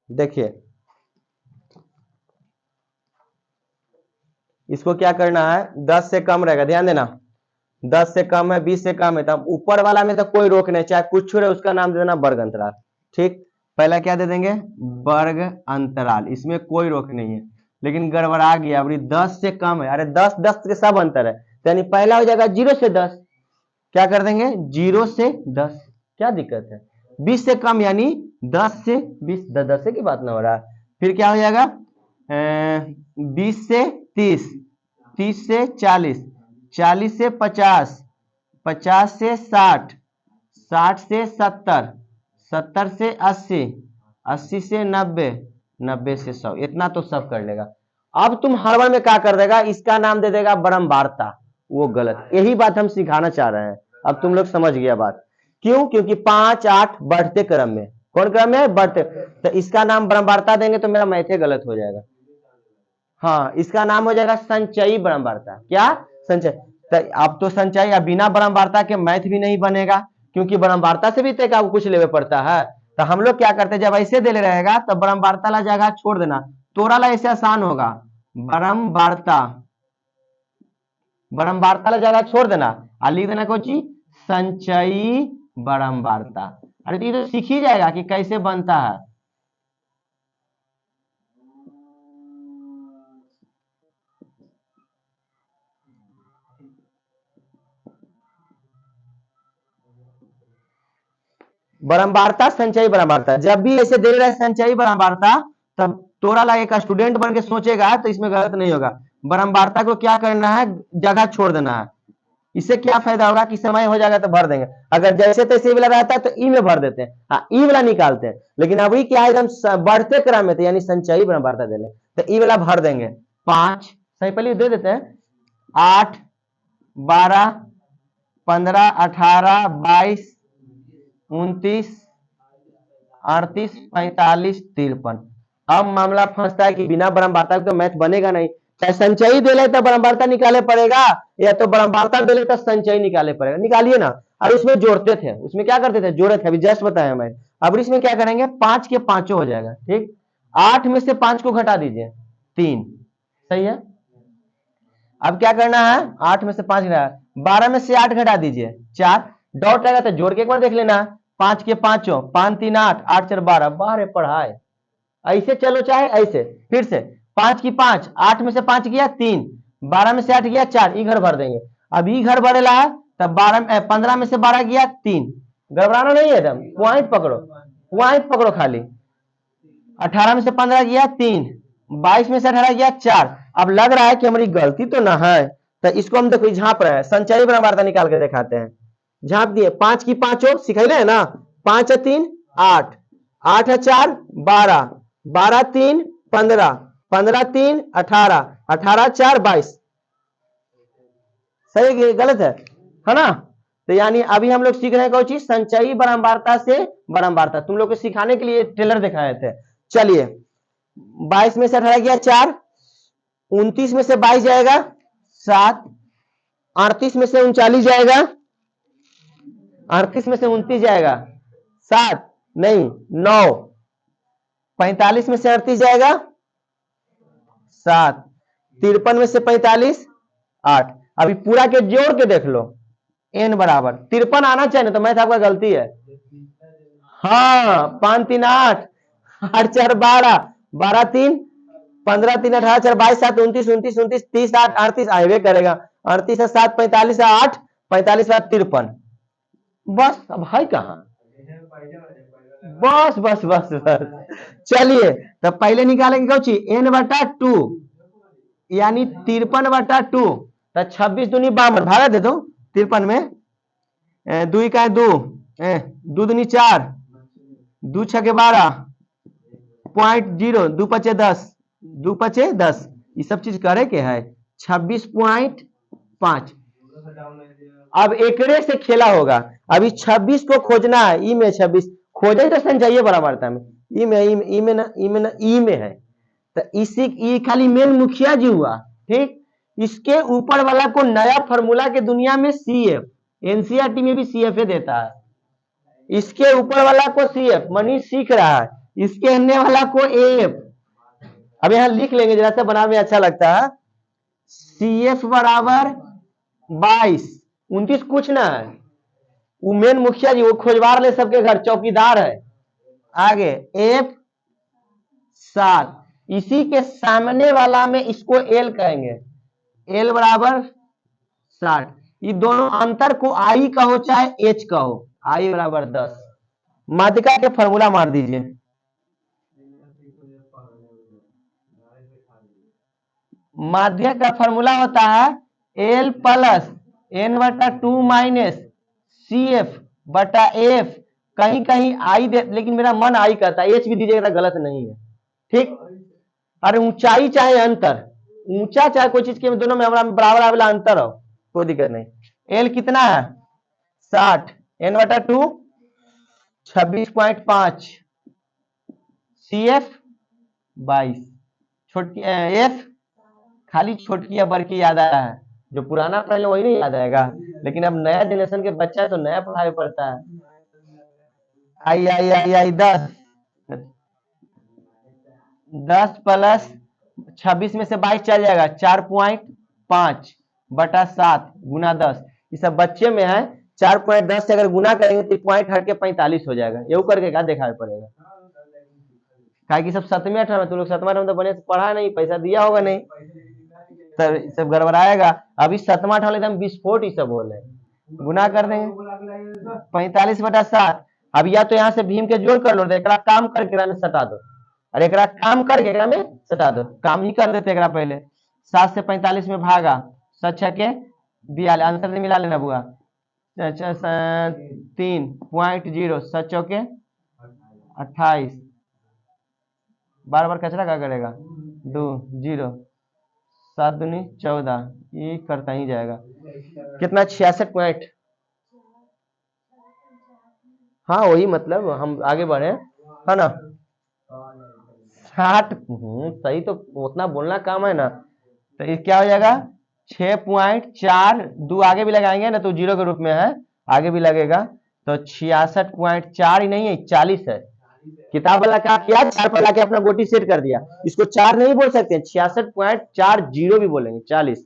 देखिए इसको क्या करना है, 10 से कम रहेगा, ध्यान देना, 10 से कम है, 20 से कम है, तब ऊपर वाला में तो कोई रोक नहीं, चाहे कुछ रहे उसका नाम दे देना वर्ग अंतराल। ठीक, पहला क्या दे देंगे, वर्ग अंतराल, इसमें कोई रोक नहीं है। लेकिन गड़बड़ा गया, अभी 10 से कम है, अरे 10 10 के सब अंतर है, यानी पहला हो जाएगा 0 से 10, क्या कर देंगे 0 से 10, क्या दिक्कत है। 20 से कम यानी 10 से 20, 10 से की बात ना हो रहा है। फिर क्या हो जाएगा 20 से 30, 30 से 40, 40 से 50, 50 से 60, 60 से 70, 70 से 80, 80 से 90, 90 से 100, इतना तो सब कर लेगा। अब तुम हर बार में क्या कर देगा, इसका नाम दे देगा बारंबारता, वो गलत, यही बात हम सिखाना चाह रहे हैं। अब तुम लोग समझ गया बात, क्यों, क्योंकि 5 8 बढ़ते क्रम में, कौन क्रम में बढ़ते, तो इसका नाम बारंबारता देंगे तो मेरा मैथे गलत हो जाएगा। हाँ, इसका नाम हो जाएगा संचयी बारंबारता, क्या संचय, तो अब तो संचयी, अब बिना बारंबारता के मैथ भी नहीं बनेगा, क्योंकि बारंबारता से भी तक आपको कुछ लेवे पड़ता है। तो हम लोग क्या करते हैं, जब ऐसे दे रहेगा तो बारंबारता ला जगह छोड़ देना, तोरा ला ऐसे आसान होगा, बारंबारता, बारंबारता ला जगह छोड़ देना और लिख देना कोची संचयी बारंबारता। अरे तो ये तो सीख ही जाएगा कि कैसे बनता है। बारंबारता संचयी बारंबारता, जब भी ऐसे दे रहा है संचयी बारंबारता, तब तोरा ला एक स्टूडेंट बन के सोचेगा तो इसमें गलत नहीं होगा। बारंबारता को क्या करना है, जगह छोड़ देना है। इससे क्या फायदा होगा कि समय हो जाएगा तो भर देंगे, अगर जैसे तैसे वाला रहता है तो ई में भर देते हैं, हाँ ई वाला निकालते हैं। लेकिन अभी क्या है, एकदम बढ़ते क्रम में थे, यानी संचयी बारंबारता दे ले तो ई वाला भर देंगे। 5 सही पहले दे देते हैं, 8 12 15 18 22 29 38 45 53। अब मामला फंसता है कि बिना बारंबारता तो मैथ बनेगा नहीं, चाहे संचयी दे ले तो बारंबारता निकाले पड़ेगा, या तो बारंबारता दे ले तो संचयी निकाले पड़ेगा, निकालिए ना। और उसमें जोड़ते थे, उसमें क्या करते थे, जोड़े थे, अभी जस्ट बताया मैं। अब इसमें क्या करेंगे, 5 के पांचों हो जाएगा, ठीक, 8 में से 5 को घटा दीजिए, 3, सही है। अब क्या करना है, 8 में से 5 घटा, 12 में से 8 घटा दीजिए 4, डॉट आएगा तो जोड़ के एक बार देख लेना, 5 के पांचों, 5 3 8, 8 4 12, बारह पढ़ाए, ऐसे चलो चाहे ऐसे, फिर से 5 की 5, 8 में से 5 गया 3, 12 में से 8 गया 4, ई घर भर देंगे। अब ई घर भरेला है तब 15 में से 12 गया 3, गड़बड़ाना नहीं है, एकदम पॉइंट पकड़ो, पॉइंट पकड़ो खाली। 18 में से 15 गया 3, 22 में से 18 गया 4। अब लग रहा है कि हमारी गलती तो ना है, तो इसको हम देखो झांप रहे हैं, संचयी बारंबारता निकाल के दिखाते हैं। झांप दिए, 5 की पांचों सिखैले है ना, 5 है 3 8, 8 है 4 12, 12 3 15, 15 3 18, 18 4 22, सही है गलत है ना। तो यानी अभी हम लोग सीख रहे हैं कौन चीज, संचयी बारंबारता से बारंबारता, तुम लोग को सिखाने के लिए ट्रेलर दिखाए थे। चलिए 22 में से 18 गया 4, 29 में से 22 जाएगा 7, 38 में से 39 जाएगा, 38 में से 29 जाएगा 7 नहीं 9, 45 में से 38 जाएगा 7, 53 में से 45 8। अभी पूरा के जोड़ के देख लो, n बराबर 53 आना चाहिए, तो मैथ आपका गलती है। हाँ 5 3 8, 8 4 12, 12 3 15 3 18 4 22 7 29 29 29 30 8 38 आएगा करेगा, 38 है 7 45 है 8, 45 है 53, बस अब है कहाँ, बस बस बस बस। चलिए तो पहले निकालेंगे कौची, n बटा 2, यानी 53 बटा 2, तो 26 दूनी 52, भागा दे दो 53 में, 2 का 2, 2 दूनी 4, 2 छके 12, पॉइंट 0, 2 पचे 10, 2 पचे 10, ये सब चीज करे के है 26.5। अब एकरे से खेला होगा, अभी 26 को खोजना है, ई में 26 खोजे तो संचयी बारंबारता में, ई में ई में ना ई में ना ई में है, तो इसी ई खाली मेन मुखिया जी हुआ, ठीक। इसके ऊपर वाला को नया फार्मूला के दुनिया में CF, एनसीईआरटी में भी CF देता है, इसके ऊपर वाला को CF मनीष सीख रहा है, इसके अन्य वाला को एफ। अब यहां लिख लेंगे जरा सा बनाने में अच्छा लगता है। सी एफ बराबर 22, 29 कुछ ना है, वो मेन मुखिया जी, वो खोजवार ले सबके घर चौकीदार है। आगे एफ 7, इसी के सामने वाला में इसको एल कहेंगे, एल बराबर 60। ये दोनों अंतर को आई कहो चाहे एच कहो, आई बराबर 10। माध्यिका के फॉर्मूला मार दीजिए। माध्यक का फॉर्मूला होता है एल प्लस एन बटा 2 माइनस सी एफ बटा एफ, कहीं कहीं आई दे, लेकिन मेरा मन आई कहता है, एच भी दीजिएगा गलत नहीं है, ठीक। अरे ऊंचाई चाहे अंतर, ऊंचा चाहे कोई चीज के दोनों में बराबर वाला अंतर हो, कोई दिक्कत नहीं। एल कितना है 60, एन बटा 2 26.5, सी एफ 22, छोटकी एफ खाली छोटकी या बड़की याद आ रहा है, जो पुराना पढ़े वही नहीं याद आएगा, लेकिन अब नया जनरेशन के बच्चा है तो नया पढ़ाई पड़ता है। आई आई आई आई 10 प्लस 26 में से 22 चल जाएगा, 4.5 बटा 7 गुना 10, ये सब बच्चे में है। 4.10 से अगर गुना करेंगे तो पॉइंट हट के 45 हो जाएगा, ये करके क्या देखा पड़ेगा, क्या कि सब 7वें 8वें में, तुम लोग 7वां 8वां तो बने पढ़ा नहीं, पैसा दिया होगा नहीं, तो सब गड़बड़ाएगा। अभी 7वां 8वां एकदम विस्फोट ही सब बोल रहे, गुना कर देंगे 45 बटा 7। अब या तो यहाँ से भीम के जोड़ कर लो, तो एक काम करके में सटा दो, अरे एक काम करके में सटा दो, काम ही कर देते एक पहले। 7 से 45 में भागा, 7 6 के 42, आंसर से मिला लेना बुआ, 3.0, 7 चौके 28, बार बार कचरा क्या करेगा, 2 0, 7 दूनी 14, ये करता ही जाएगा। कितना 66 पॉइंट, हाँ वही मतलब हम आगे बढ़े है ना। 60 सही, तो उतना बोलना काम है ना, तो ये क्या हो जाएगा 6.4, 2 आगे भी लगाएंगे ना तो 0 के रूप में है, आगे भी लगेगा, तो 66.4 ही नहीं है 40 है। किताब वाला क्या किया, 4 पर लाके अपना गोटी सेट कर दिया, इसको 4 नहीं बोल सकते, 66.40 भी बोलेंगे 40।